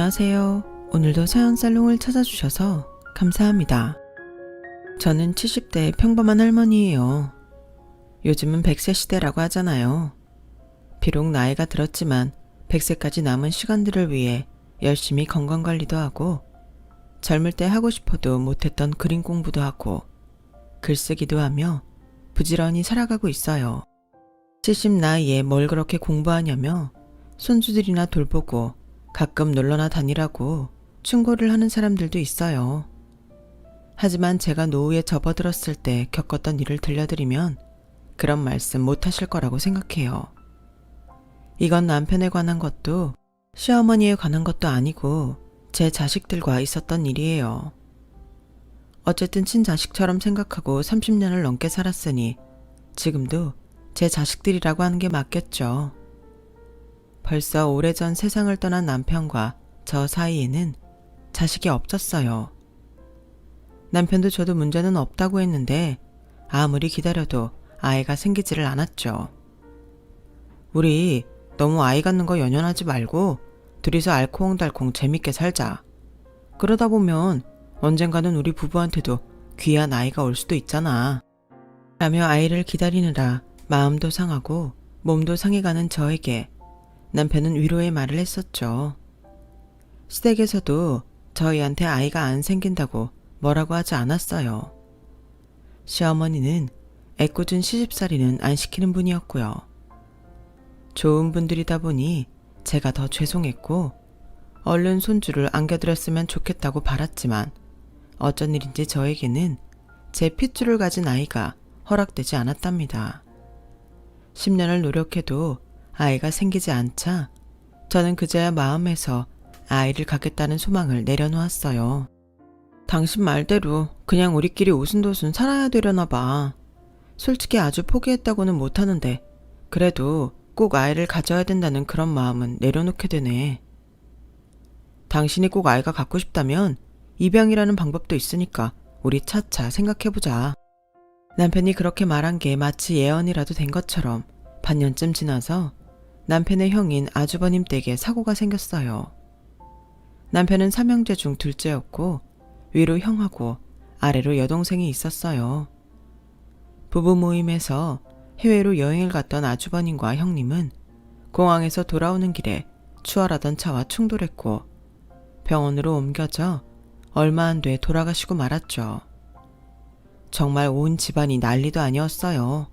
안녕하세요. 오늘도 사연살롱을 찾아주셔서 감사합니다. 저는 70대 평범한 할머니예요. 요즘은 100세 시대라고 하잖아요. 비록 나이가 들었지만 100세까지 남은 시간들을 위해 열심히 건강관리도 하고 젊을 때 하고 싶어도 못했던 그림 공부도 하고 글쓰기도 하며 부지런히 살아가고 있어요. 70 나이에 뭘 그렇게 공부하냐며 손주들이나 돌보고 가끔 놀러나 다니라고 충고를 하는 사람들도 있어요. 하지만 제가 노후에 접어들었을 때 겪었던 일을 들려드리면 그런 말씀 못 하실 거라고 생각해요. 이건 남편에 관한 것도 시어머니에 관한 것도 아니고 제 자식들과 있었던 일이에요. 어쨌든 친자식처럼 생각하고 30년을 넘게 살았으니 지금도 제 자식들이라고 하는 게 맞겠죠. 벌써 오래전 세상을 떠난 남편과 저 사이에는 자식이 없었어요. 남편도 저도 문제는 없다고 했는데 아무리 기다려도 아이가 생기지를 않았죠. 우리 너무 아이 갖는 거 연연하지 말고 둘이서 알콩달콩 재밌게 살자. 그러다 보면 언젠가는 우리 부부한테도 귀한 아이가 올 수도 있잖아. 라며 아이를 기다리느라 마음도 상하고 몸도 상해가는 저에게 남편은 위로의 말을 했었죠. 시댁에서도 저희한테 아이가 안 생긴다고 뭐라고 하지 않았어요. 시어머니는 애꿎은 시집살이는 안 시키는 분이었고요. 좋은 분들이다 보니 제가 더 죄송했고 얼른 손주를 안겨드렸으면 좋겠다고 바랐지만 어쩐 일인지 저에게는 제 핏줄을 가진 아이가 허락되지 않았답니다. 10년을 노력해도 아이가 생기지 않자 저는 그제야 마음에서 아이를 갖겠다는 소망을 내려놓았어요. 당신 말대로 그냥 우리끼리 오순도순 살아야 되려나 봐. 솔직히 아주 포기했다고는 못하는데 그래도 꼭 아이를 가져야 된다는 그런 마음은 내려놓게 되네. 당신이 꼭 아이가 갖고 싶다면 입양이라는 방법도 있으니까 우리 차차 생각해보자. 남편이 그렇게 말한 게 마치 예언이라도 된 것처럼 반년쯤 지나서 남편의 형인 아주버님 댁에 사고가 생겼어요. 남편은 삼형제 중 둘째였고 위로 형하고 아래로 여동생이 있었어요. 부부 모임에서 해외로 여행을 갔던 아주버님과 형님은 공항에서 돌아오는 길에 추월하던 차와 충돌했고 병원으로 옮겨져 얼마 안 돼 돌아가시고 말았죠. 정말 온 집안이 난리도 아니었어요.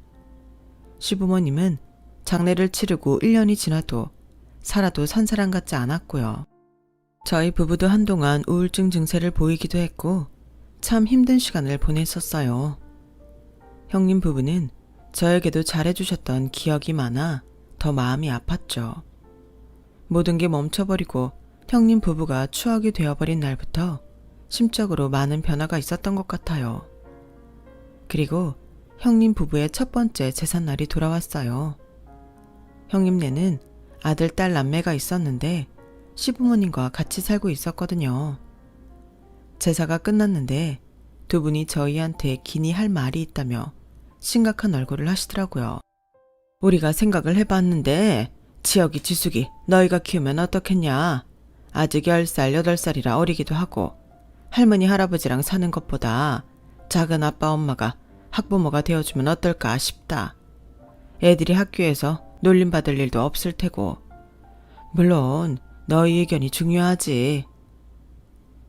시부모님은 장례를 치르고 1년이 지나도 살아도 산 사람 같지 않았고요. 저희 부부도 한동안 우울증 증세를 보이기도 했고 참 힘든 시간을 보냈었어요. 형님 부부는 저에게도 잘해주셨던 기억이 많아 더 마음이 아팠죠. 모든 게 멈춰버리고 형님 부부가 추억이 되어버린 날부터 심적으로 많은 변화가 있었던 것 같아요. 그리고 형님 부부의 첫 번째 제삿날이 돌아왔어요. 형님네는 아들, 딸, 남매가 있었는데 시부모님과 같이 살고 있었거든요. 제사가 끝났는데 두 분이 저희한테 기니 할 말이 있다며 심각한 얼굴을 하시더라고요. 우리가 생각을 해봤는데 지혁이 지숙이 너희가 키우면 어떻겠냐. 아직 10살, 8살이라 어리기도 하고 할머니, 할아버지랑 사는 것보다 작은 아빠, 엄마가 학부모가 되어주면 어떨까 싶다. 애들이 학교에서 놀림받을 일도 없을 테고. 물론 너희 의견이 중요하지.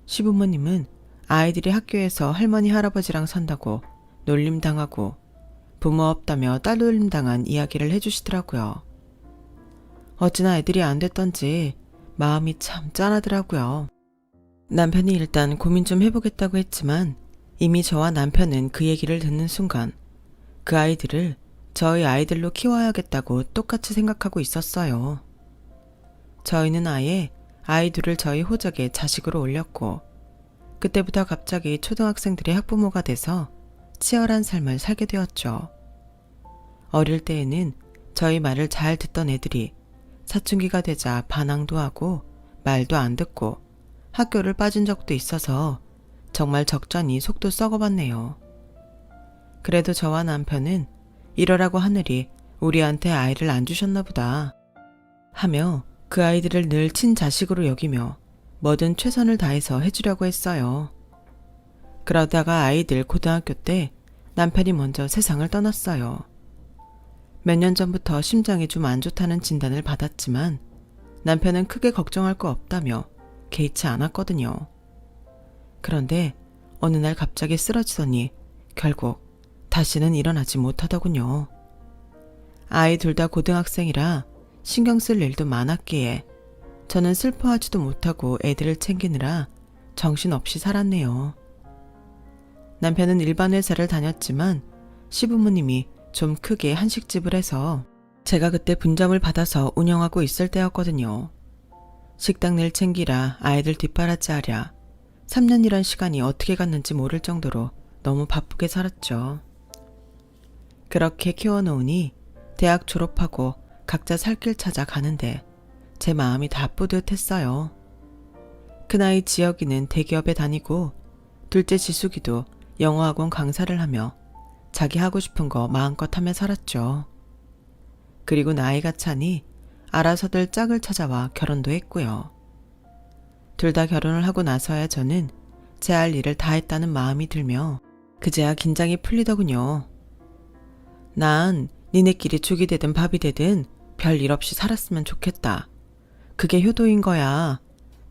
시부모님은 아이들이 학교에서 할머니, 할아버지랑 산다고 놀림당하고 부모 없다며 딸 놀림당한 이야기를 해주시더라고요. 어찌나 애들이 안 됐던지 마음이 참 짠하더라고요. 남편이 일단 고민 좀 해보겠다고 했지만 이미 저와 남편은 그 얘기를 듣는 순간 그 아이들을 저희 아이들로 키워야겠다고 똑같이 생각하고 있었어요. 저희는 아예 아이들을 저희 호적에 자식으로 올렸고 그때부터 갑자기 초등학생들이 학부모가 돼서 치열한 삶을 살게 되었죠. 어릴 때에는 저희 말을 잘 듣던 애들이 사춘기가 되자 반항도 하고 말도 안 듣고 학교를 빠진 적도 있어서 정말 적잖이 속도 썩어봤네요. 그래도 저와 남편은 이러라고 하늘이 우리한테 아이를 안 주셨나 보다 하며 그 아이들을 늘 친자식으로 여기며 뭐든 최선을 다해서 해주려고 했어요. 그러다가 아이들 고등학교 때 남편이 먼저 세상을 떠났어요. 몇 년 전부터 심장이 좀 안 좋다는 진단을 받았지만 남편은 크게 걱정할 거 없다며 개의치 않았거든요. 그런데 어느 날 갑자기 쓰러지더니 결국 다시는 일어나지 못하더군요. 아이 둘 다 고등학생이라 신경 쓸 일도 많았기에 저는 슬퍼하지도 못하고 애들을 챙기느라 정신없이 살았네요. 남편은 일반 회사를 다녔지만 시부모님이 좀 크게 한식집을 해서 제가 그때 분점을 받아서 운영하고 있을 때였거든요. 식당 일 챙기라 아이들 뒷바라지 하랴 3년이란 시간이 어떻게 갔는지 모를 정도로 너무 바쁘게 살았죠. 그렇게 키워놓으니 대학 졸업하고 각자 살 길 찾아 가는데 제 마음이 다 뿌듯했어요. 큰아이 지혁이는 대기업에 다니고 둘째 지숙이도 영어학원 강사를 하며 자기 하고 싶은 거 마음껏 하며 살았죠. 그리고 나이가 차니 알아서들 짝을 찾아와 결혼도 했고요. 둘 다 결혼을 하고 나서야 저는 제 할 일을 다 했다는 마음이 들며 그제야 긴장이 풀리더군요. 난 니네끼리 죽이 되든 밥이 되든 별 일 없이 살았으면 좋겠다. 그게 효도인 거야.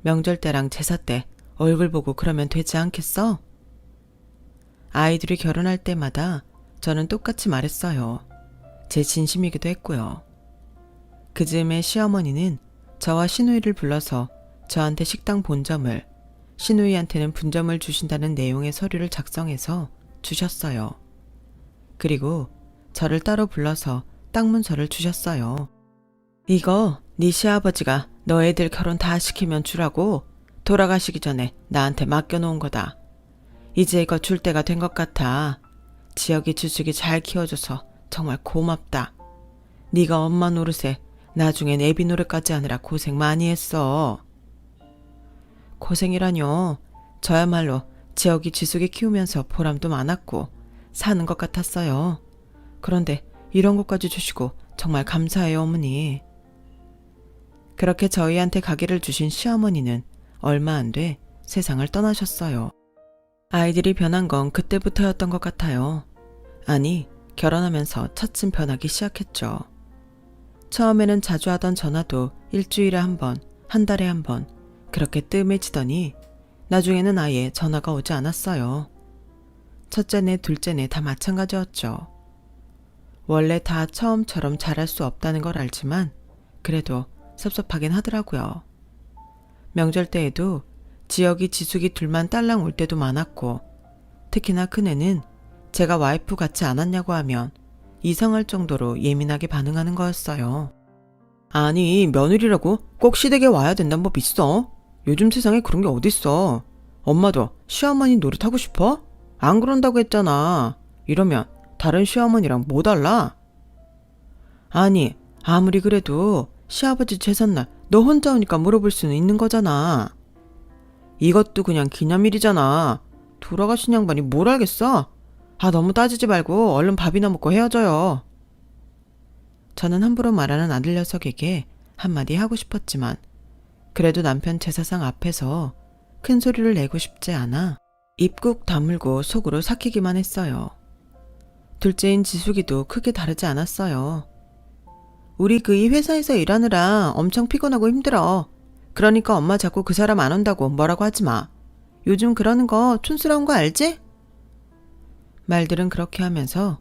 명절 때랑 제사 때 얼굴 보고 그러면 되지 않겠어? 아이들이 결혼할 때마다 저는 똑같이 말했어요. 제 진심이기도 했고요. 그 즈음에 시어머니는 저와 시누이를 불러서 저한테 식당 본점을, 시누이한테는 분점을 주신다는 내용의 서류를 작성해서 주셨어요. 그리고 저를 따로 불러서 땅 문서를 주셨어요. 이거 네 시아버지가 너 애들 결혼 다 시키면 주라고 돌아가시기 전에 나한테 맡겨놓은 거다. 이제 이거 줄 때가 된 것 같아. 지혁이 주숙이 잘 키워줘서 정말 고맙다. 네가 엄마 노릇에 나중엔 애비 노릇까지 하느라 고생 많이 했어. 고생이라뇨. 저야말로 지혁이 지숙이 키우면서 보람도 많았고 사는 것 같았어요. 그런데 이런 것까지 주시고 정말 감사해요, 어머니. 그렇게 저희한테 가게를 주신 시어머니는 얼마 안 돼 세상을 떠나셨어요. 아이들이 변한 건 그때부터였던 것 같아요. 아니, 결혼하면서 차츰 변하기 시작했죠. 처음에는 자주 하던 전화도 일주일에 한 번, 한 달에 한 번 그렇게 뜸해지더니 나중에는 아예 전화가 오지 않았어요. 첫째네, 둘째네 다 마찬가지였죠. 원래 다 처음처럼 잘할 수 없다는 걸 알지만 그래도 섭섭하긴 하더라고요. 명절 때에도 지혁이 지숙이 둘만 딸랑 올 때도 많았고 특히나 큰애는 제가 와이프 같지 않았냐고 하면 이상할 정도로 예민하게 반응하는 거였어요. 아니, 며느리라고 꼭 시댁에 와야 된다는 법 있어? 요즘 세상에 그런 게 어딨어. 엄마도 시어머니 노릇하고 싶어? 안 그런다고 했잖아. 이러면 다른 시어머니랑 뭐 달라? 아니, 아무리 그래도 시아버지 제삿날 너 혼자 오니까 물어볼 수는 있는 거잖아. 이것도 그냥 기념일이잖아. 돌아가신 양반이 뭘 알겠어? 아, 너무 따지지 말고 얼른 밥이나 먹고 헤어져요. 저는 함부로 말하는 아들 녀석에게 한마디 하고 싶었지만 그래도 남편 제사상 앞에서 큰 소리를 내고 싶지 않아 입 꾹 다물고 속으로 삭히기만 했어요. 둘째인 지숙이도 크게 다르지 않았어요. 우리 이 회사에서 일하느라 엄청 피곤하고 힘들어. 그러니까 엄마 자꾸 그 사람 안 온다고 뭐라고 하지 마. 요즘 그러는 거 촌스러운 거 알지? 말들은 그렇게 하면서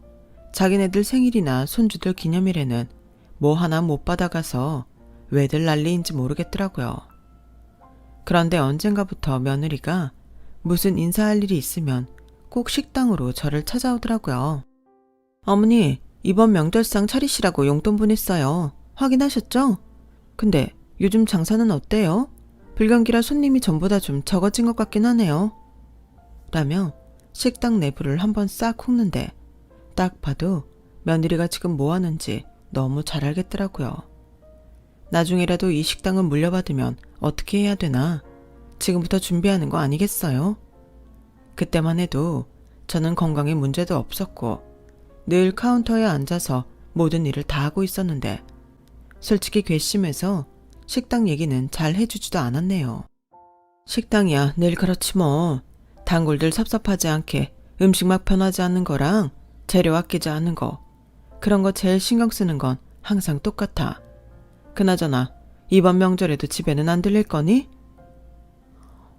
자기네들 생일이나 손주들 기념일에는 뭐 하나 못 받아가서 왜들 난리인지 모르겠더라고요. 그런데 언젠가부터 며느리가 무슨 인사할 일이 있으면 꼭 식당으로 저를 찾아오더라고요. 어머니, 이번 명절상 차리시라고 용돈 보냈어요. 확인하셨죠? 근데 요즘 장사는 어때요? 불경기라 손님이 전보다 좀 적어진 것 같긴 하네요. 라며 식당 내부를 한번 싹 훑는데 딱 봐도 며느리가 지금 뭐 하는지 너무 잘 알겠더라고요. 나중에라도 이 식당을 물려받으면 어떻게 해야 되나 지금부터 준비하는 거 아니겠어요? 그때만 해도 저는 건강에 문제도 없었고 늘 카운터에 앉아서 모든 일을 다 하고 있었는데 솔직히 괘씸해서 식당 얘기는 잘 해주지도 않았네요. 식당이야 늘 그렇지 뭐. 단골들 섭섭하지 않게 음식 막 변하지 않는 거랑 재료 아끼지 않는 거. 그런 거 제일 신경 쓰는 건 항상 똑같아. 그나저나 이번 명절에도 집에는 안 들릴 거니?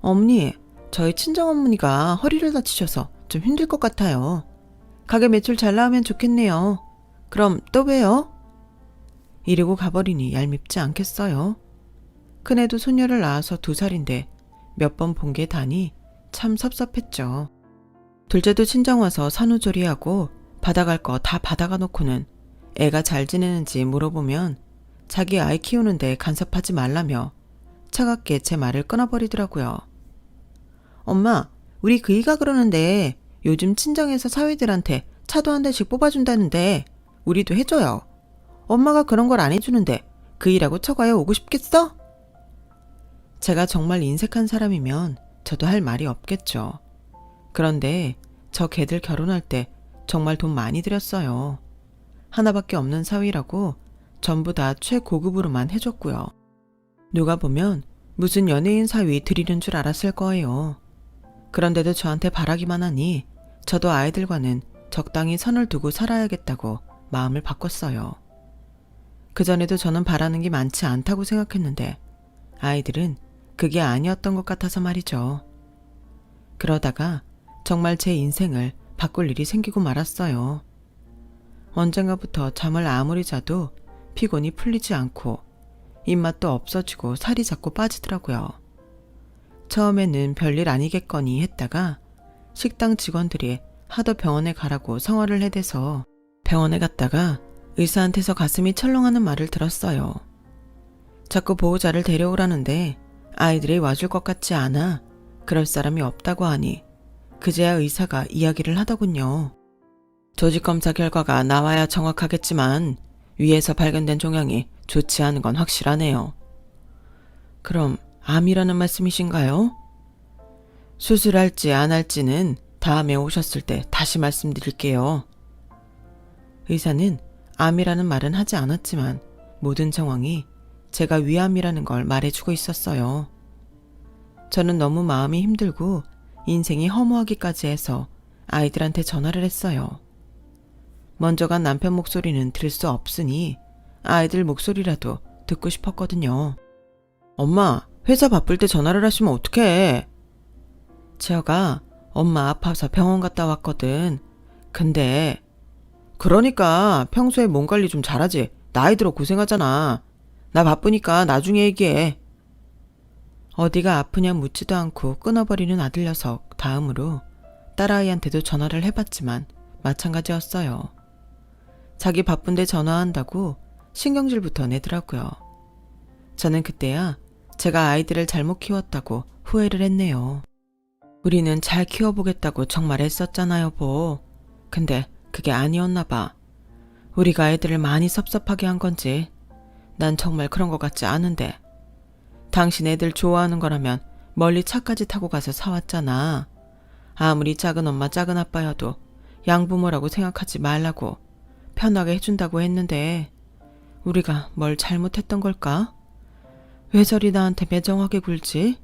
어머니, 저희 친정어머니가 허리를 다치셔서 좀 힘들 것 같아요. 가게 매출 잘 나오면 좋겠네요. 그럼 또 봬요. 이러고 가버리니 얄밉지 않겠어요? 큰애도 소녀를 낳아서 2살인데 몇 번 본 게 다니 참 섭섭했죠. 둘째도 친정 와서 산후조리하고 받아갈 거 다 받아가 놓고는 애가 잘 지내는지 물어보면 자기 아이 키우는데 간섭하지 말라며 차갑게 제 말을 끊어버리더라고요. 엄마, 우리 그이가 그러는데 요즘 친정에서 사위들한테 차도 한 대씩 뽑아준다는데 우리도 해줘요. 엄마가 그런 걸 안 해주는데 그이라고 처가에 오고 싶겠어? 제가 정말 인색한 사람이면 저도 할 말이 없겠죠. 그런데 저 걔들 결혼할 때 정말 돈 많이 들였어요. 하나밖에 없는 사위라고 전부 다 최고급으로만 해줬고요. 누가 보면 무슨 연예인 사위 드리는 줄 알았을 거예요. 그런데도 저한테 바라기만 하니 저도 아이들과는 적당히 선을 두고 살아야겠다고 마음을 바꿨어요. 그전에도 저는 바라는 게 많지 않다고 생각했는데 아이들은 그게 아니었던 것 같아서 말이죠. 그러다가 정말 제 인생을 바꿀 일이 생기고 말았어요. 언젠가부터 잠을 아무리 자도 피곤이 풀리지 않고 입맛도 없어지고 살이 자꾸 빠지더라고요. 처음에는 별일 아니겠거니 했다가 식당 직원들이 하도 병원에 가라고 성화를 해대서 병원에 갔다가 의사한테서 가슴이 철렁하는 말을 들었어요. 자꾸 보호자를 데려오라는데 아이들이 와줄 것 같지 않아 그럴 사람이 없다고 하니 그제야 의사가 이야기를 하더군요. 조직검사 결과가 나와야 정확하겠지만 위에서 발견된 종양이 좋지 않은 건 확실하네요. 그럼 암이라는 말씀이신가요? 수술할지 안 할지는 다음에 오셨을 때 다시 말씀드릴게요. 의사는 암이라는 말은 하지 않았지만 모든 정황이 제가 위암이라는 걸 말해주고 있었어요. 저는 너무 마음이 힘들고 인생이 허무하기까지 해서 아이들한테 전화를 했어요. 먼저 간 남편 목소리는 들을 수 없으니 아이들 목소리라도 듣고 싶었거든요. 엄마, 회사 바쁠 때 전화를 하시면 어떡해? 지혁아, 엄마 아파서 병원 갔다 왔거든. 근데 그러니까 평소에 몸 관리 좀 잘하지. 나이 들어 고생하잖아. 나 바쁘니까 나중에 얘기해. 어디가 아프냐 묻지도 않고 끊어버리는 아들 녀석 다음으로 딸아이한테도 전화를 해봤지만 마찬가지였어요. 자기 바쁜데 전화한다고 신경질부터 내더라고요. 저는 그때야 제가 아이들을 잘못 키웠다고 후회를 했네요. 우리는 잘 키워보겠다고 정말 애썼잖아 여보. 근데 그게 아니었나 봐. 우리가 애들을 많이 섭섭하게 한 건지 난 정말 그런 것 같지 않은데. 당신 애들 좋아하는 거라면 멀리 차까지 타고 가서 사왔잖아. 아무리 작은 엄마 작은 아빠여도 양부모라고 생각하지 말라고 편하게 해준다고 했는데 우리가 뭘 잘못했던 걸까? 왜 저리 나한테 매정하게 굴지?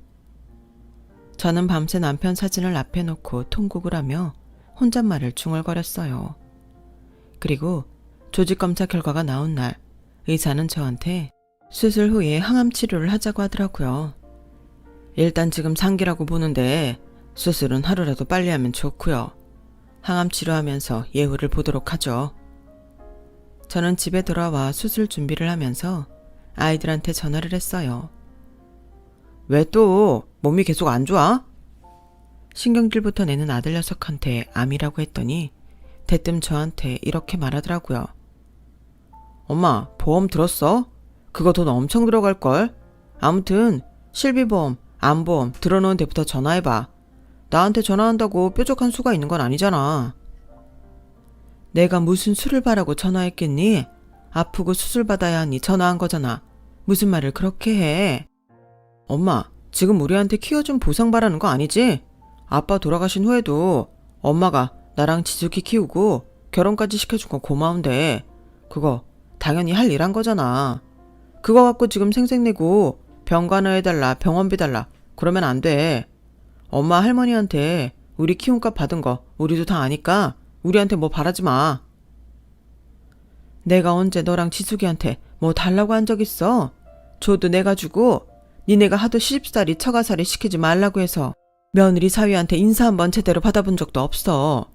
저는 밤새 남편 사진을 앞에 놓고 통곡을 하며 혼잣말을 중얼거렸어요. 그리고 조직검사 결과가 나온 날 의사는 저한테 수술 후에 항암 치료를 하자고 하더라고요. 일단 지금 상기라고 보는데 수술은 하루라도 빨리 하면 좋고요. 항암 치료하면서 예후를 보도록 하죠. 저는 집에 돌아와 수술 준비를 하면서 아이들한테 전화를 했어요. 왜 또 몸이 계속 안 좋아? 신경질부터 내는 아들 녀석한테 암이라고 했더니 대뜸 저한테 이렇게 말하더라고요. 엄마, 보험 들었어? 그거 돈 엄청 들어갈걸? 아무튼 실비보험, 암보험 들어놓은 데부터 전화해봐. 나한테 전화한다고 뾰족한 수가 있는 건 아니잖아. 내가 무슨 수를 바라고 전화했겠니? 아프고 수술 받아야 하니 전화한 거잖아. 무슨 말을 그렇게 해? 엄마, 지금 우리한테 키워준 보상 바라는 거 아니지? 아빠 돌아가신 후에도 엄마가 나랑 지숙이 키우고 결혼까지 시켜준 건 고마운데 그거 당연히 할 일 한 거잖아. 그거 갖고 지금 생색내고 병간호 해달라 병원비 달라 그러면 안 돼. 엄마 할머니한테 우리 키움값 받은 거 우리도 다 아니까 우리한테 뭐 바라지 마. 내가 언제 너랑 지숙이한테 뭐 달라고 한 적 있어? 줘도 내가 주고 니네가 하도 시집살이 처가살이 시키지 말라고 해서 며느리 사위한테 인사 한번 제대로 받아본 적도 없어.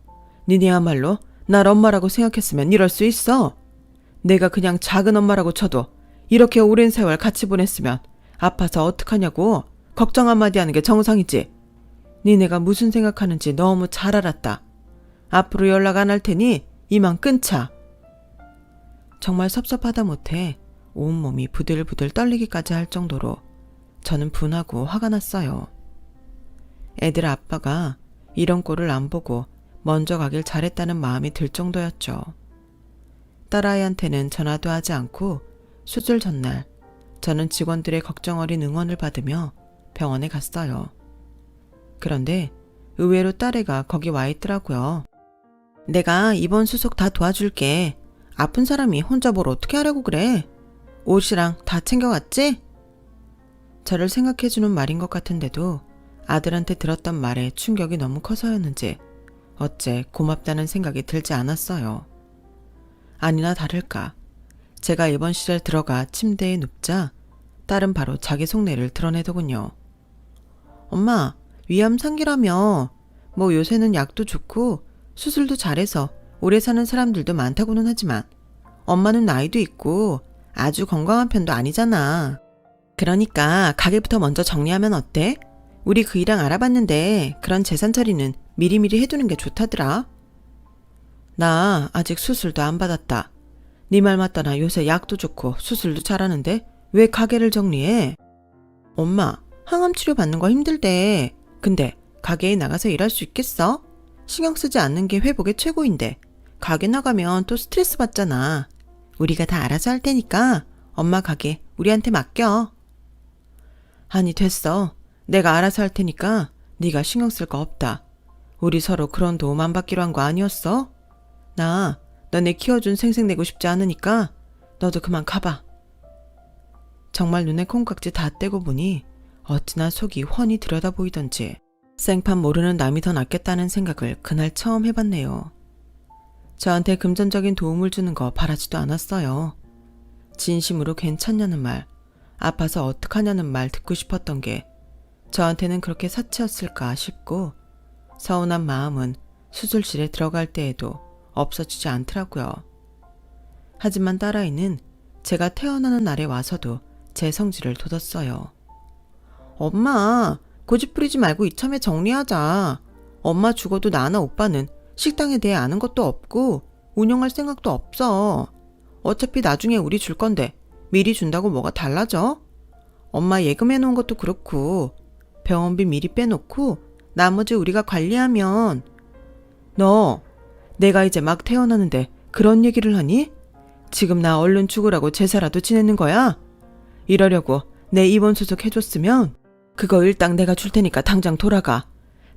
니네야말로 날 엄마라고 생각했으면 이럴 수 있어? 내가 그냥 작은 엄마라고 쳐도 이렇게 오랜 세월 같이 보냈으면 아파서 어떡하냐고 걱정 한마디 하는 게 정상이지. 니네가 무슨 생각하는지 너무 잘 알았다. 앞으로 연락 안 할 테니 이만 끊자. 정말 섭섭하다 못해 온몸이 부들부들 떨리기까지 할 정도로 저는 분하고 화가 났어요. 애들 아빠가 이런 꼴을 안 보고 먼저 가길 잘했다는 마음이 들 정도였죠. 딸아이한테는 전화도 하지 않고 수술 전날 저는 직원들의 걱정 어린 응원을 받으며 병원에 갔어요. 그런데 의외로 딸애가 거기 와 있더라고요. 내가 이번 수속 다 도와줄게. 아픈 사람이 혼자 뭘 어떻게 하려고 그래? 옷이랑 다 챙겨갔지? 저를 생각해주는 말인 것 같은데도 아들한테 들었던 말에 충격이 너무 커서였는지 어째 고맙다는 생각이 들지 않았어요. 아니나 다를까 제가 입원실에 들어가 침대에 눕자 딸은 바로 자기 속내를 드러내더군요. 엄마, 위암 상기라며. 뭐 요새는 약도 좋고 수술도 잘해서 오래 사는 사람들도 많다고는 하지만 엄마는 나이도 있고 아주 건강한 편도 아니잖아. 그러니까 가게부터 먼저 정리하면 어때? 우리 그 일랑 알아봤는데 그런 재산 처리는 미리미리 해두는 게 좋다더라. 나 아직 수술도 안 받았다. 네 말 맞다나 요새 약도 좋고 수술도 잘하는데 왜 가게를 정리해? 엄마, 항암 치료 받는 거 힘들대. 근데 가게에 나가서 일할 수 있겠어? 신경 쓰지 않는 게 회복의 최고인데 가게 나가면 또 스트레스 받잖아. 우리가 다 알아서 할 테니까 엄마 가게 우리한테 맡겨. 아니 됐어. 내가 알아서 할 테니까 네가 신경 쓸 거 없다. 우리 서로 그런 도움 안 받기로 한 거 아니었어? 나 너네 키워준 생색 내고 싶지 않으니까 너도 그만 가봐. 정말 눈에 콩깍지 다 떼고 보니 어찌나 속이 훤히 들여다보이던지 생판 모르는 남이 더 낫겠다는 생각을 그날 처음 해봤네요. 저한테 금전적인 도움을 주는 거 바라지도 않았어요. 진심으로 괜찮냐는 말, 아파서 어떡하냐는 말 듣고 싶었던 게 저한테는 그렇게 사치였을까 싶고 서운한 마음은 수술실에 들어갈 때에도 없어지지 않더라고요. 하지만 딸아이는 제가 태어나는 날에 와서도 제 성질을 돋았어요. 엄마, 고집부리지 말고 이참에 정리하자. 엄마 죽어도 나나 오빠는 식당에 대해 아는 것도 없고 운영할 생각도 없어. 어차피 나중에 우리 줄 건데 미리 준다고 뭐가 달라져? 엄마 예금해놓은 것도 그렇고 병원비 미리 빼놓고 나머지 우리가 관리하면. 너 내가 이제 막 태어나는데 그런 얘기를 하니? 지금 나 얼른 죽으라고 제사라도 지내는 거야? 이러려고 내 입원 수속 해줬으면 그거 일당 내가 줄 테니까 당장 돌아가.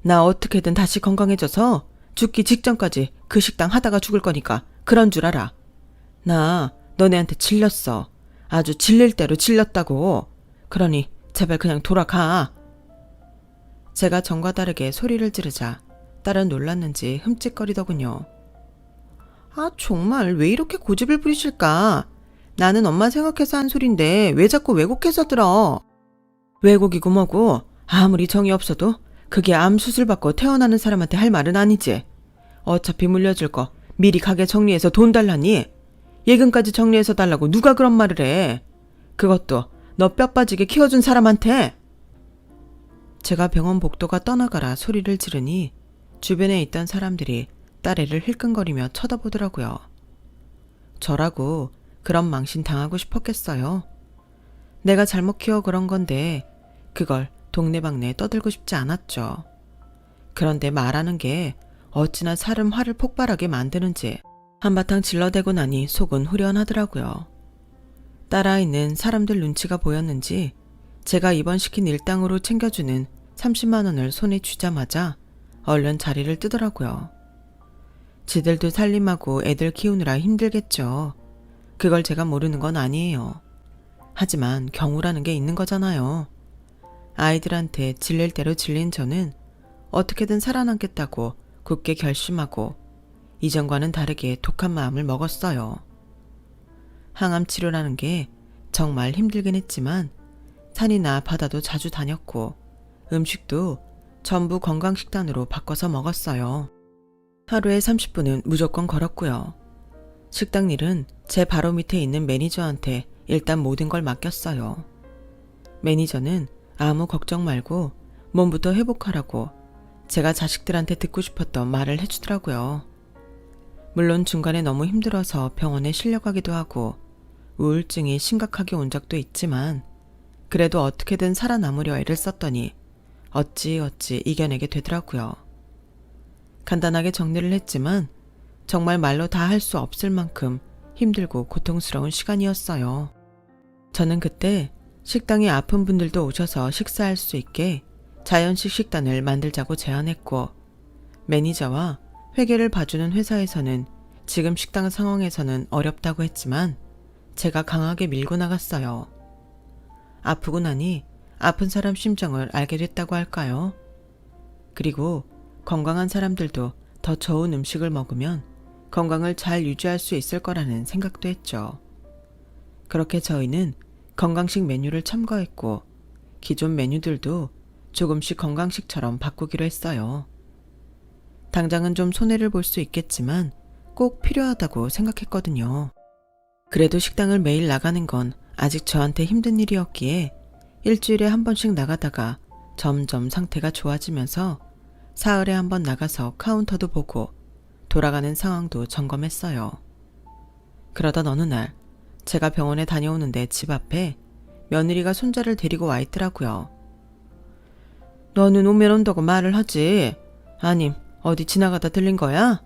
나 어떻게든 다시 건강해져서 죽기 직전까지 그 식당 하다가 죽을 거니까 그런 줄 알아. 나 너네한테 질렸어. 아주 질릴 대로 질렸다고. 그러니 제발 그냥 돌아가. 제가 전과 다르게 소리를 지르자 딸은 놀랐는지 흠칫거리더군요. 아 정말 왜 이렇게 고집을 부리실까? 나는 엄마 생각해서 한 소린데 왜 자꾸 왜곡해서 들어? 왜곡이고 뭐고 아무리 정이 없어도 그게 암 수술 받고 태어나는 사람한테 할 말은 아니지. 어차피 물려줄 거 미리 가게 정리해서 돈 달라니? 예금까지 정리해서 달라고 누가 그런 말을 해? 그것도 너 뼈 빠지게 키워준 사람한테? 제가 병원 복도가 떠나가라 소리를 지르니 주변에 있던 사람들이 딸애를 힐끔거리며 쳐다보더라고요. 저라고 그런 망신 당하고 싶었겠어요? 내가 잘못 키워 그런 건데 그걸 동네방네에 떠들고 싶지 않았죠. 그런데 말하는 게 어찌나 사람 화를 폭발하게 만드는지 한바탕 질러대고 나니 속은 후련하더라고요. 딸아이는 사람들 눈치가 보였는지 제가 입원시킨 일당으로 챙겨주는 30만 원을 손에 쥐자마자 얼른 자리를 뜨더라고요. 지들도 살림하고 애들 키우느라 힘들겠죠. 그걸 제가 모르는 건 아니에요. 하지만 경우라는 게 있는 거잖아요. 아이들한테 질릴 대로 질린 저는 어떻게든 살아남겠다고 굳게 결심하고 이전과는 다르게 독한 마음을 먹었어요. 항암 치료라는 게 정말 힘들긴 했지만 산이나 바다도 자주 다녔고 음식도 전부 건강식단으로 바꿔서 먹었어요. 하루에 30분은 무조건 걸었고요. 식당 일은 제 바로 밑에 있는 매니저한테 일단 모든 걸 맡겼어요. 매니저는 아무 걱정 말고 몸부터 회복하라고 제가 자식들한테 듣고 싶었던 말을 해주더라고요. 물론 중간에 너무 힘들어서 병원에 실려가기도 하고 우울증이 심각하게 온 적도 있지만 그래도 어떻게든 살아남으려 애를 썼더니 어찌 이겨내게 되더라고요. 간단하게 정리를 했지만 정말 말로 다 할 수 없을 만큼 힘들고 고통스러운 시간이었어요. 저는 그때 식당에 아픈 분들도 오셔서 식사할 수 있게 자연식 식단을 만들자고 제안했고 매니저와 회계를 봐주는 회사에서는 지금 식당 상황에서는 어렵다고 했지만 제가 강하게 밀고 나갔어요. 아프고 나니 아픈 사람 심정을 알게 됐다고 할까요? 그리고 건강한 사람들도 더 좋은 음식을 먹으면 건강을 잘 유지할 수 있을 거라는 생각도 했죠. 그렇게 저희는 건강식 메뉴를 첨가했고 기존 메뉴들도 조금씩 건강식처럼 바꾸기로 했어요. 당장은 좀 손해를 볼 수 있겠지만 꼭 필요하다고 생각했거든요. 그래도 식당을 매일 나가는 건 아직 저한테 힘든 일이었기에 일주일에 한 번씩 나가다가 점점 상태가 좋아지면서 사흘에 한 번 나가서 카운터도 보고 돌아가는 상황도 점검했어요. 그러던 어느 날 제가 병원에 다녀오는데 집 앞에 며느리가 손자를 데리고 와 있더라고요. 너는 오면 온다고 말을 하지. 아님 어디 지나가다 들린 거야?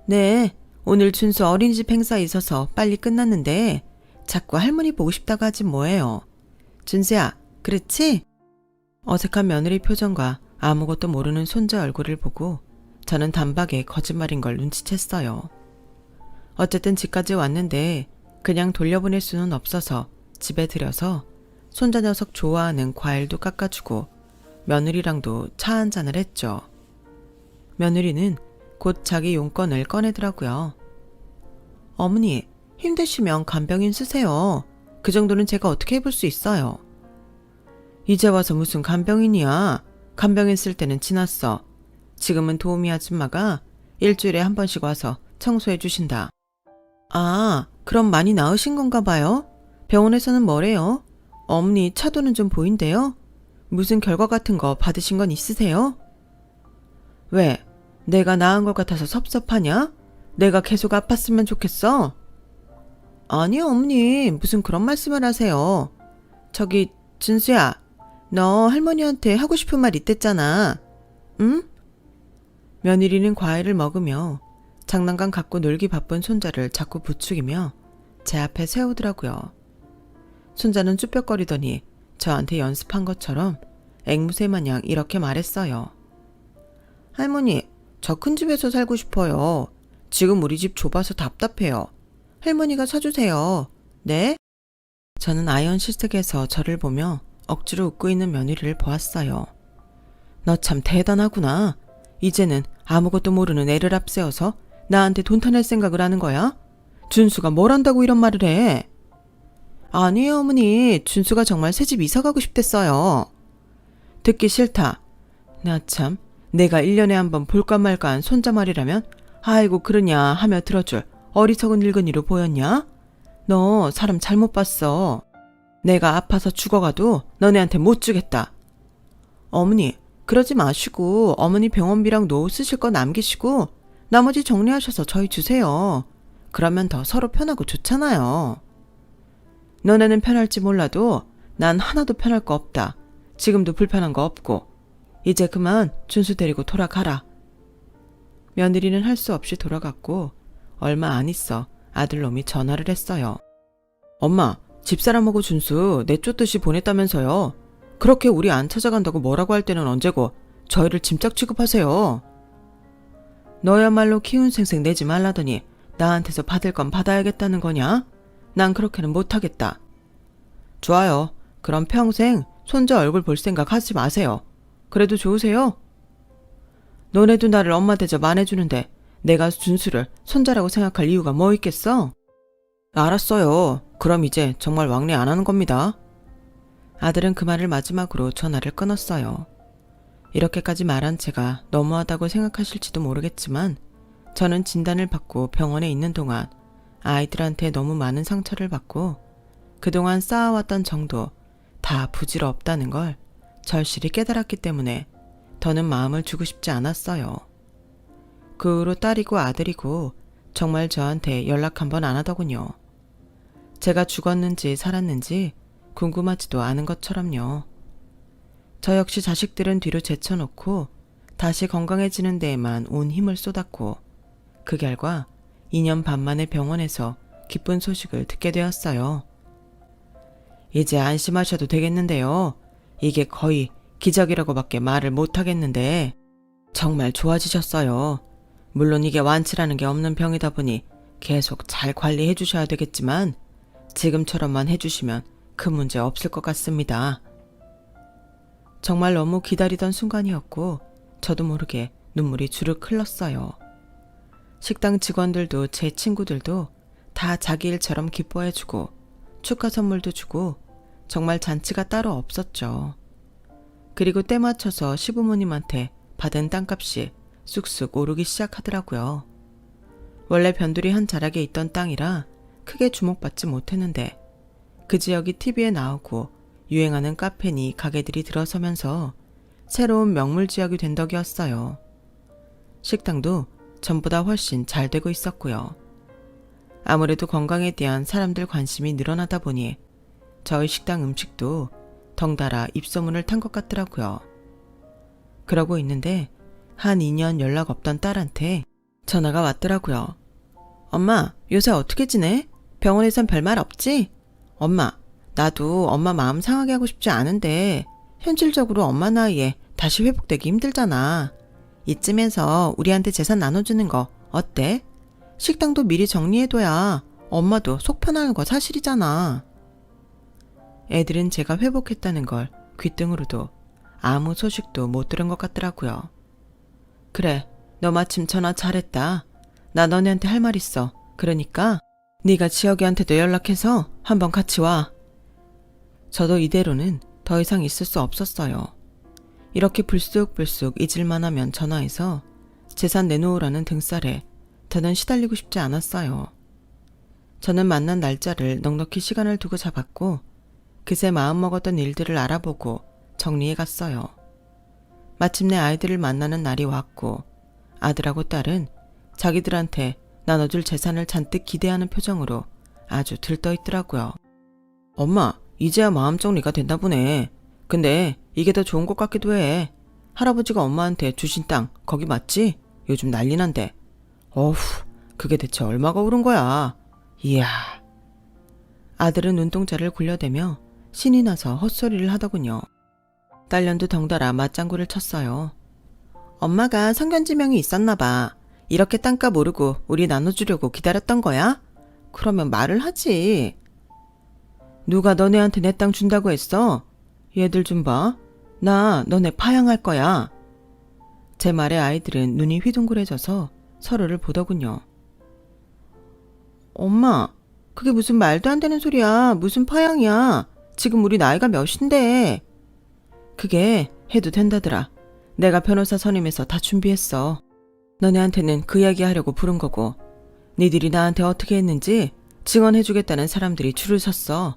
네, 오늘 준수 어린이집 행사 있어서 빨리 끝났는데 자꾸 할머니 보고 싶다고 하지 뭐예요. 준수야, 그렇지? 어색한 며느리 표정과 아무것도 모르는 손자 얼굴을 보고 저는 단박에 거짓말인 걸 눈치챘어요. 어쨌든 집까지 왔는데 그냥 돌려보낼 수는 없어서 집에 들여서 손자 녀석 좋아하는 과일도 깎아주고 며느리랑도 차 한잔을 했죠. 며느리는 곧 자기 용건을 꺼내더라고요. 어머니, 힘드시면 간병인 쓰세요. 그 정도는 제가 어떻게 해볼 수 있어요. 이제 와서 무슨 간병인이야. 간병인 쓸 때는 지났어. 지금은 도우미 아줌마가 일주일에 한 번씩 와서 청소해 주신다. 아, 그럼 많이 나으신 건가 봐요? 병원에서는 뭐래요? 어머니 차도는 좀 보인대요? 무슨 결과 같은 거 받으신 건 있으세요? 왜? 내가 나은 것 같아서 섭섭하냐? 내가 계속 아팠으면 좋겠어? 아니 어머니 무슨 그런 말씀을 하세요. 저기 준수야, 너 할머니한테 하고 싶은 말 있댔잖아. 응? 며느리는 과일을 먹으며 장난감 갖고 놀기 바쁜 손자를 자꾸 부추기며 제 앞에 세우더라고요. 손자는 쭈뼛거리더니 저한테 연습한 것처럼 앵무새 마냥 이렇게 말했어요. 할머니, 저 큰 집에서 살고 싶어요. 지금 우리 집 좁아서 답답해요. 할머니가 사주세요. 네? 저는 아이언 실색에서 저를 보며 억지로 웃고 있는 며느리를 보았어요. 너 참 대단하구나. 이제는 아무것도 모르는 애를 앞세워서 나한테 돈 타낼 생각을 하는 거야? 준수가 뭘 한다고 이런 말을 해? 아니에요 어머니. 준수가 정말 새집 이사 가고 싶댔어요. 듣기 싫다. 나 참 내가 1년에 한 번 볼까 말까 한 손자 말이라면 아이고 그러냐 하며 들어줄 어리석은 늙은이로 보였냐? 너 사람 잘못 봤어. 내가 아파서 죽어가도 너네한테 못 주겠다. 어머니 그러지 마시고 어머니 병원비랑 노후 쓰실 거 남기시고 나머지 정리하셔서 저희 주세요. 그러면 더 서로 편하고 좋잖아요. 너네는 편할지 몰라도 난 하나도 편할 거 없다. 지금도 불편한 거 없고. 이제 그만 준수 데리고 돌아가라. 며느리는 할 수 없이 돌아갔고 얼마 안 있어 아들놈이 전화를 했어요. 엄마, 집사람하고 준수 내쫓듯이 보냈다면서요. 그렇게 우리 안 찾아간다고 뭐라고 할 때는 언제고 저희를 짐짝 취급하세요. 너야말로 키운 생색 내지 말라더니 나한테서 받을 건 받아야겠다는 거냐? 난 그렇게는 못하겠다. 좋아요. 그럼 평생 손자 얼굴 볼 생각 하지 마세요. 그래도 좋으세요? 너네도 나를 엄마 대접 안 해주는데 내가 준수를 손자라고 생각할 이유가 뭐 있겠어? 알았어요. 그럼 이제 정말 왕래 안 하는 겁니다. 아들은 그 말을 마지막으로 전화를 끊었어요. 이렇게까지 말한 제가 너무하다고 생각하실지도 모르겠지만 저는 진단을 받고 병원에 있는 동안 아이들한테 너무 많은 상처를 받고 그동안 쌓아왔던 정도 다 부질없다는 걸 절실히 깨달았기 때문에 더는 마음을 주고 싶지 않았어요. 그 후로 딸이고 아들이고 정말 저한테 연락 한 번 안 하더군요. 제가 죽었는지 살았는지 궁금하지도 않은 것처럼요. 저 역시 자식들은 뒤로 제쳐놓고 다시 건강해지는 데에만 온 힘을 쏟았고 그 결과 2년 반 만에 병원에서 기쁜 소식을 듣게 되었어요. 이제 안심하셔도 되겠는데요. 이게 거의 기적이라고밖에 말을 못하겠는데 정말 좋아지셨어요. 물론 이게 완치라는 게 없는 병이다 보니 계속 잘 관리해 주셔야 되겠지만 지금처럼만 해주시면 큰 문제 없을 것 같습니다. 정말 너무 기다리던 순간이었고 저도 모르게 눈물이 주르륵 흘렀어요. 식당 직원들도 제 친구들도 다 자기 일처럼 기뻐해주고 축하 선물도 주고 정말 잔치가 따로 없었죠. 그리고 때 맞춰서 시부모님한테 받은 땅값이 쑥쑥 오르기 시작하더라고요. 원래 변두리 한 자락에 있던 땅이라 크게 주목받지 못했는데 그 지역이 TV에 나오고 유행하는 카페니 가게들이 들어서면서 새로운 명물지역이 된 덕이었어요. 식당도 전보다 훨씬 잘 되고 있었고요. 아무래도 건강에 대한 사람들 관심이 늘어나다 보니 저희 식당 음식도 덩달아 입소문을 탄 것 같더라고요. 그러고 있는데 한 2년 연락 없던 딸한테 전화가 왔더라고요. 엄마, 요새 어떻게 지내? 병원에선 별말 없지? 엄마, 나도 엄마 마음 상하게 하고 싶지 않은데 현실적으로 엄마 나이에 다시 회복되기 힘들잖아. 이쯤에서 우리한테 재산 나눠주는 거 어때? 식당도 미리 정리해둬야 엄마도 속 편하는 거 사실이잖아. 애들은 제가 회복했다는 걸 귓등으로도 아무 소식도 못 들은 것 같더라고요. 그래, 너 마침 전화 잘했다. 나 너네한테 할 말 있어. 그러니까 네가 지혁이한테도 연락해서 한번 같이 와. 저도 이대로는 더 이상 있을 수 없었어요. 이렇게 불쑥불쑥 잊을만 하면 전화해서 재산 내놓으라는 등살에 더는 시달리고 싶지 않았어요. 저는 만난 날짜를 넉넉히 시간을 두고 잡았고 그새 마음먹었던 일들을 알아보고 정리해 갔어요. 마침내 아이들을 만나는 날이 왔고 아들하고 딸은 자기들한테 나눠줄 재산을 잔뜩 기대하는 표정으로 아주 들떠 있더라고요. 엄마, 이제야 마음 정리가 됐나 보네. 근데 이게 더 좋은 것 같기도 해. 할아버지가 엄마한테 주신 땅 거기 맞지? 요즘 난리 난데. 어후, 그게 대체 얼마가 오른 거야. 이야. 아들은 눈동자를 굴려대며 신이 나서 헛소리를 하더군요. 딸년도 덩달아 맞장구를 쳤어요. 엄마가 성견지명이 있었나 봐. 이렇게 땅값 오르고 우리 나눠주려고 기다렸던 거야? 그러면 말을 하지. 누가 너네한테 내 땅 준다고 했어? 얘들 좀 봐. 나 너네 파양할 거야. 제 말에 아이들은 눈이 휘둥그레져서 서로를 보더군요. 엄마, 그게 무슨 말도 안 되는 소리야. 무슨 파양이야. 지금 우리 나이가 몇인데. 그게 해도 된다더라. 내가 변호사 선임해서 다 준비했어. 너네한테는 그 이야기 하려고 부른 거고 니들이 나한테 어떻게 했는지 증언해주겠다는 사람들이 줄을 섰어.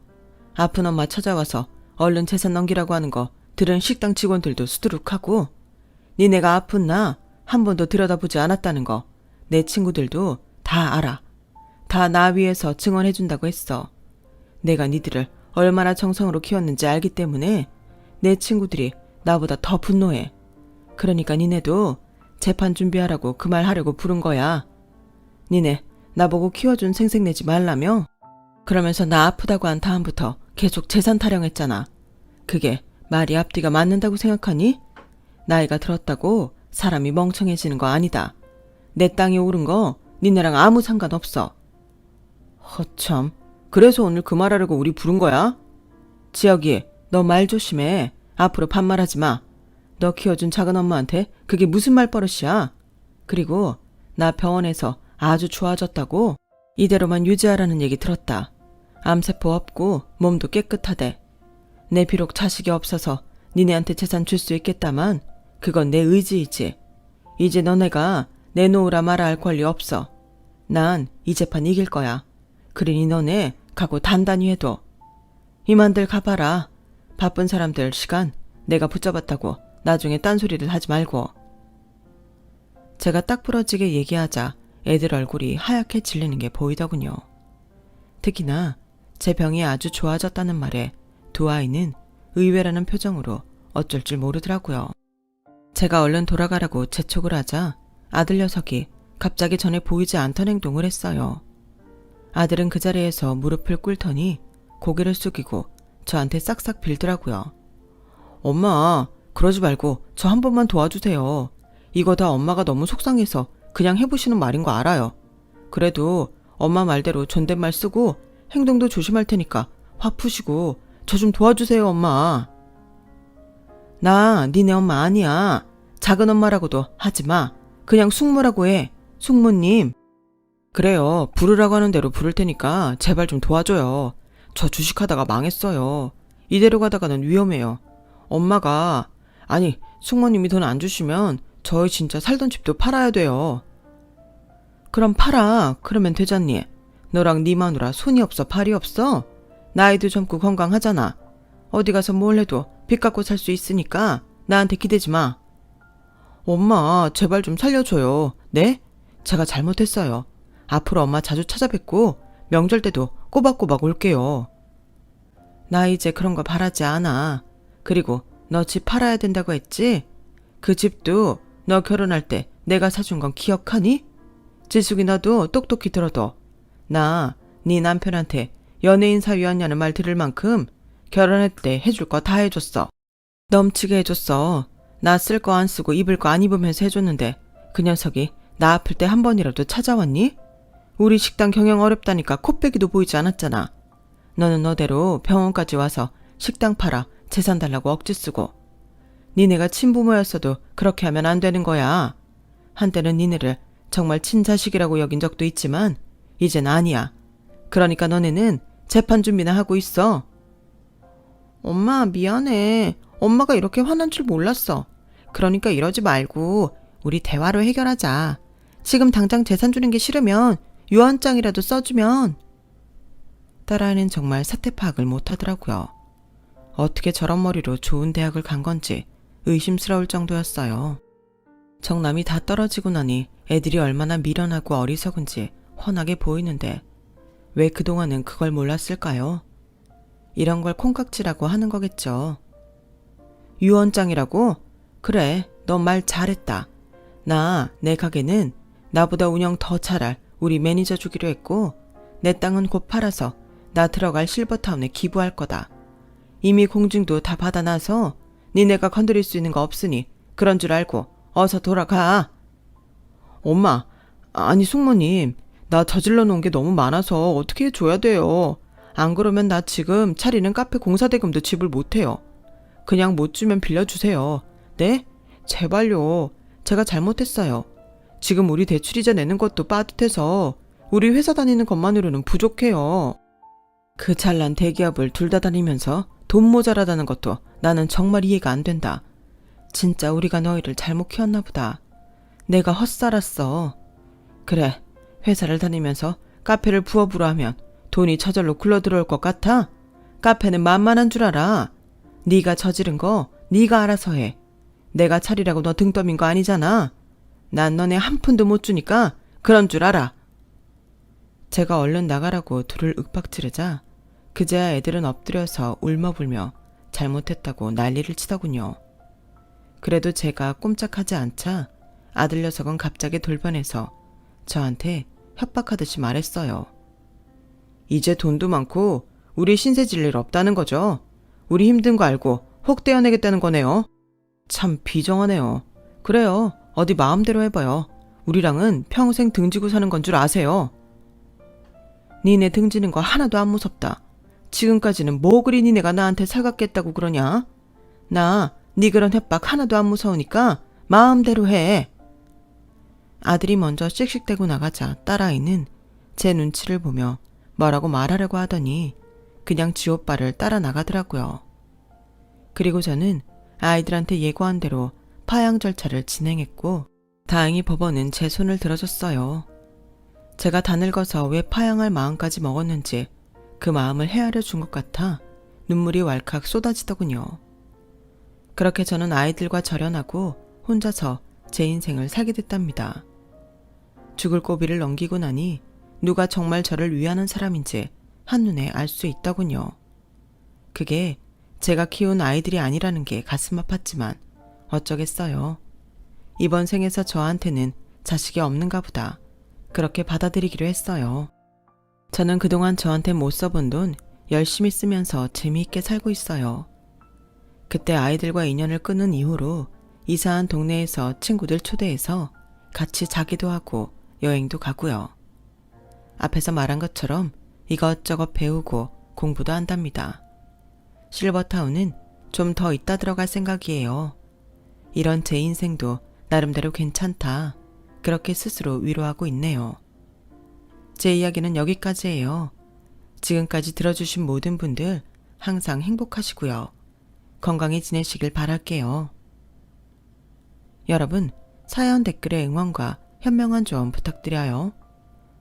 아픈 엄마 찾아와서 얼른 재산 넘기라고 하는 거 들은 식당 직원들도 수두룩하고 니네가 아픈 나 한 번도 들여다보지 않았다는 거 내 친구들도 다 알아. 다 나 위해서 증언해준다고 했어. 내가 니들을 얼마나 정성으로 키웠는지 알기 때문에 내 친구들이 나보다 더 분노해. 그러니까 니네도 재판 준비하라고 그 말 하려고 부른 거야. 니네 나보고 키워준 생색내지 말라며? 그러면서 나 아프다고 한 다음부터 계속 재산 타령했잖아. 그게 말이 앞뒤가 맞는다고 생각하니? 나이가 들었다고 사람이 멍청해지는 거 아니다. 내 땅이 오른 거 니네랑 아무 상관없어. 허참, 그래서 오늘 그 말하려고 우리 부른 거야? 지혁이, 너 말 조심해. 앞으로 반말하지 마. 너 키워준 작은 엄마한테 그게 무슨 말버릇이야? 그리고 나 병원에서 아주 좋아졌다고? 이대로만 유지하라는 얘기 들었다. 암세포 없고 몸도 깨끗하대. 내 비록 자식이 없어서 니네한테 재산 줄 수 있겠다만 그건 내 의지이지. 이제 너네가 내놓으라 말아 할 권리 없어. 난 이 재판 이길 거야. 그러니 너네 각오 단단히 해둬. 이만들 가봐라. 바쁜 사람들 시간 내가 붙잡았다고 나중에 딴소리를 하지 말고. 제가 딱 부러지게 얘기하자 애들 얼굴이 하얗게 질리는 게 보이더군요. 특히나 제 병이 아주 좋아졌다는 말에 두 아이는 의외라는 표정으로 어쩔 줄 모르더라고요. 제가 얼른 돌아가라고 재촉을 하자 아들 녀석이 갑자기 전에 보이지 않던 행동을 했어요. 아들은 그 자리에서 무릎을 꿇더니 고개를 숙이고 저한테 싹싹 빌더라고요. 엄마, 그러지 말고 저 한 번만 도와주세요. 이거 다 엄마가 너무 속상해서 그냥 해보시는 말인 거 알아요. 그래도 엄마 말대로 존댓말 쓰고 행동도 조심할 테니까 화 푸시고 저 좀 도와주세요, 엄마. 나 니네 엄마 아니야. 작은 엄마라고도 하지 마. 그냥 숙모라고 해. 숙모님. 그래요. 부르라고 하는 대로 부를 테니까 제발 좀 도와줘요. 저 주식하다가 망했어요. 이대로 가다가는 위험해요. 엄마가 아니 숙모님이 돈 안 주시면 저희 진짜 살던 집도 팔아야 돼요. 그럼 팔아. 그러면 되잖니. 너랑 네 마누라 손이 없어 발이 없어? 나이도 젊고 건강하잖아. 어디 가서 뭘 해도 빚 갚고 살 수 있으니까 나한테 기대지 마. 엄마 제발 좀 살려줘요. 네? 제가 잘못했어요. 앞으로 엄마 자주 찾아뵙고 명절 때도 꼬박꼬박 올게요. 나 이제 그런 거 바라지 않아. 그리고 너 집 팔아야 된다고 했지? 그 집도 너 결혼할 때 내가 사준 건 기억하니? 지숙이 너도 똑똑히 들어둬. 나 네 남편한테 연예인 사위였냐는 말 들을 만큼 결혼할 때 해줄 거 다 해줬어. 넘치게 해줬어. 나 쓸 거 안 쓰고 입을 거 안 입으면서 해줬는데 그 녀석이 나 아플 때 한 번이라도 찾아왔니? 우리 식당 경영 어렵다니까 코빼기도 보이지 않았잖아. 너는 너대로 병원까지 와서 식당 팔아 재산 달라고 억지 쓰고. 니네가 친부모였어도 그렇게 하면 안 되는 거야. 한때는 니네를 정말 친자식이라고 여긴 적도 있지만 이젠 아니야. 그러니까 너네는 재판 준비나 하고 있어. 엄마 미안해. 엄마가 이렇게 화난 줄 몰랐어. 그러니까 이러지 말고 우리 대화로 해결하자. 지금 당장 재산 주는 게 싫으면 유언장이라도 써주면. 딸아이는 정말 사태 파악을 못하더라고요. 어떻게 저런 머리로 좋은 대학을 간 건지 의심스러울 정도였어요. 정남이 다 떨어지고 나니 애들이 얼마나 미련하고 어리석은지 훤하게 보이는데 왜 그동안은 그걸 몰랐을까요? 이런 걸 콩깍지라고 하는 거겠죠. 유언장이라고? 그래, 너 말 잘했다. 내 가게는 나보다 운영 더 잘할 우리 매니저 주기로 했고 내 땅은 곧 팔아서 나 들어갈 실버타운에 기부할 거다. 이미 공증도 다 받아놔서 니네가 건드릴 수 있는 거 없으니 그런 줄 알고 어서 돌아가. 엄마, 아니 숙모님, 나 저질러 놓은 게 너무 많아서 어떻게 해줘야 돼요. 안 그러면 나 지금 차리는 카페 공사대금도 지불 못해요. 그냥 못 주면 빌려주세요. 네? 제발요. 제가 잘못했어요. 지금 우리 대출이자 내는 것도 빠듯해서 우리 회사 다니는 것만으로는 부족해요. 그 잘난 대기업을 둘 다 다니면서 돈 모자라다는 것도 나는 정말 이해가 안 된다. 진짜 우리가 너희를 잘못 키웠나 보다. 내가 헛살았어. 그래, 회사를 다니면서 카페를 부업으로 하면 돈이 저절로 굴러들어올 것 같아? 카페는 만만한 줄 알아. 네가 저지른 거 네가 알아서 해. 내가 차리라고 너 등 떠민 거 아니잖아. 난 너네 한 푼도 못 주니까 그런 줄 알아. 제가 얼른 나가라고 둘을 윽박지르자 그제야 애들은 엎드려서 울며불며 잘못했다고 난리를 치더군요. 그래도 제가 꼼짝하지 않자 아들 녀석은 갑자기 돌변해서 저한테 협박하듯이 말했어요. 이제 돈도 많고 우리 신세 질 일 없다는 거죠. 우리 힘든 거 알고 혹 떼어내겠다는 거네요. 참 비정하네요. 그래요. 어디 마음대로 해봐요. 우리랑은 평생 등지고 사는 건 줄 아세요. 니네 등지는 거 하나도 안 무섭다. 지금까지는 뭐 그리 니네가 나한테 살갑겠다고 그러냐? 나 네 그런 협박 하나도 안 무서우니까 마음대로 해. 아들이 먼저 씩씩대고 나가자 딸아이는 제 눈치를 보며 뭐라고 말하려고 하더니 그냥 지 오빠를 따라 나가더라고요. 그리고 저는 아이들한테 예고한 대로 파양 절차를 진행했고 다행히 법원은 제 손을 들어줬어요. 제가 다 늙어서 왜 파양할 마음까지 먹었는지 그 마음을 헤아려 준 것 같아 눈물이 왈칵 쏟아지더군요. 그렇게 저는 아이들과 절연하고 혼자서 제 인생을 살게 됐답니다. 죽을 고비를 넘기고 나니 누가 정말 저를 위하는 사람인지 한눈에 알 수 있더군요. 그게 제가 키운 아이들이 아니라는 게 가슴 아팠지만 어쩌겠어요. 이번 생에서 저한테는 자식이 없는가 보다. 그렇게 받아들이기로 했어요. 저는 그동안 저한테 못 써본 돈 열심히 쓰면서 재미있게 살고 있어요. 그때 아이들과 인연을 끊은 이후로 이사한 동네에서 친구들 초대해서 같이 자기도 하고 여행도 가고요. 앞에서 말한 것처럼 이것저것 배우고 공부도 한답니다. 실버타운은 좀 더 있다 들어갈 생각이에요. 이런 제 인생도 나름대로 괜찮다. 그렇게 스스로 위로하고 있네요. 제 이야기는 여기까지예요. 지금까지 들어주신 모든 분들 항상 행복하시고요. 건강히 지내시길 바랄게요. 여러분, 사연 댓글에 응원과 현명한 조언 부탁드려요.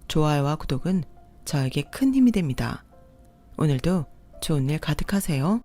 좋아요와 구독은 저에게 큰 힘이 됩니다. 오늘도 좋은 일 가득하세요.